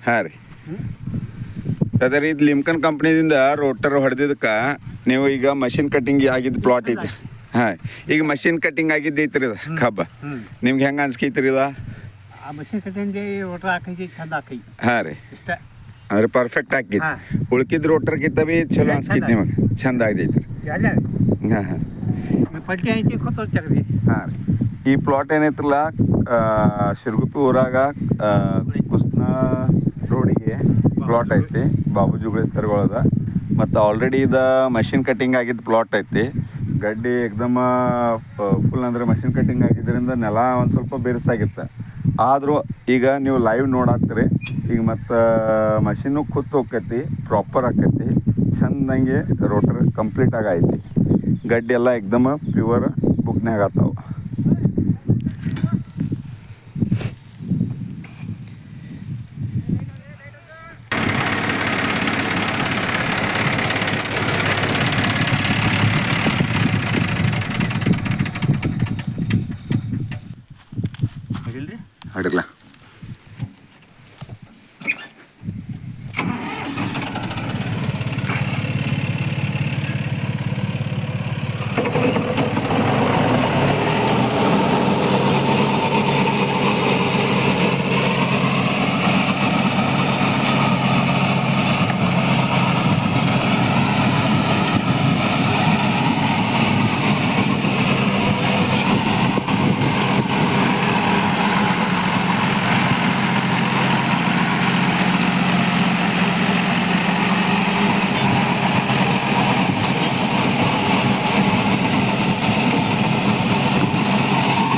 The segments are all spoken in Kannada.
ಹಾಂ ರೀ ಅದೇ ರೀ ಇದು ಲಿಮ್ಕನ್ ಕಂಪ್ನಿದಿಂದ ರೋಟರ್ ಹೊಡೆದಿದ್ದಕ್ಕೆ ನೀವು ಈಗ ಮಷಿನ್ ಕಟ್ಟಿಂಗ್ ಆಗಿದ್ದು ಪ್ಲಾಟ್ ಐತಿ ಹಾಂ ಈಗ ಮಷಿನ್ ಕಟ್ಟಿಂಗ್ ಆಗಿದ್ದೈತ್ರಿ ಇದು ಕಬ್ಬ ನಿಮ್ಗೆ ಹೆಂಗೆ ಅನ್ಸ್ಕೈತ್ರಿ ಇದು ಹಾಂ ರೀ ಅಂದ್ರೆ ಪರ್ಫೆಕ್ಟ್ ಹಾಕಿದ್ ಉಳ್ಕಿದ್ ರೋಟರ್ಗಿಂತ ಭೀ ಚಲೋ ಅನ್ಸ್ಕೈತಿ ನಿಮಗೆ ಚಂದ ಆಗೈತಿ ಹಾಂ ಹಾಂ ಹಾಂ ರೀ ಈ ಪ್ಲಾಟ್ ಏನೈತ್ರಲ್ಲ ಶಿರಗುಪ್ಪಿ ಊರಾಗ ಕುಸ್ನಾ ರೋಡಿಗೆ ಪ್ಲಾಟ್ ಐತಿ ಬಾಬು ಜುಗಳಿ ಸರ್ಗಳದ ಮತ್ತು ಆಲ್ರೆಡಿ ಇದು ಮಷಿನ್ ಕಟ್ಟಿಂಗ್ ಆಗಿದ್ದು ಪ್ಲಾಟ್ ಐತಿ ಗಡ್ಡಿ ಎಕ್ದಮ್ ಫುಲ್ ಅಂದರೆ ಮಷಿನ್ ಕಟ್ಟಿಂಗ್ ಆಗಿದ್ದರಿಂದ ನೆಲ ಒಂದು ಸ್ವಲ್ಪ ಬಿರುಸಾಗಿತ್ತು ಆದರೂ ಈಗ ನೀವು ಲೈವ್ ನೋಡಾತ್ರಿ ಈಗ ಮತ್ತು ಮಷಿನ್ನು ಕೂತು ಹೋಗ್ತೈತಿ ಪ್ರಾಪರ್ ಆಕೈತಿ ಚೆಂದಂಗೆ ರೋಟರ್ ಕಂಪ್ಲೀಟ್ ಆಗೈತಿ ಗಡ್ಡಿ ಎಲ್ಲ ಎಕ್ದಮ್ ಪ್ಯೂರ್ ಬುಕ್ನಾಗ ಆತಾವ ಅಡಿಲ್ಲ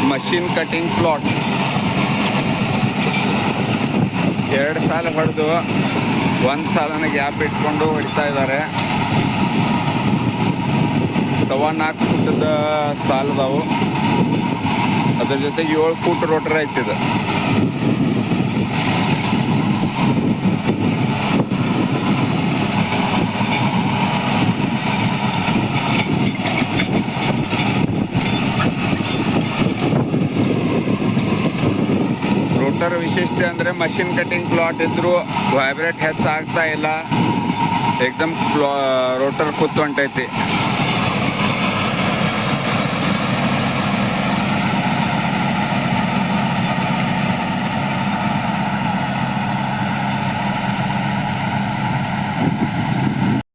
ಮಷಿನ್ ಕಟಿಂಗ್ ಪ್ಲಾಟ್ 2 ಸಾಲ ಹೊಡೆದು 1 ಸಾಲನ ಗ್ಯಾಪ್ ಇಟ್ಕೊಂಡು ಹೊಡಿತಾ ಇದ್ದಾರೆ 4.25 ಫುಟ್ಟದ ಸಾಲದವು ಅದ್ರ ಜೊತೆಗೆ 7 ಫುಟ್ ರೋಟರ್ ಐತಿದೆ ರೋಟರ್ ವಿಶೇಷತೆ ಅಂದರೆ ಮಷಿನ್ ಕಟಿಂಗ್ ಪ್ಲಾಟ್ ಇದ್ದರೂ ವೈಬ್ರೇಟ್ ಹೆಚ್ಚಾಗ್ತಾ ಇಲ್ಲ ಏಕ್ದಮ್ ರೋಟರ್ ಕೂತ್ ಹೊಂಟೈತಿ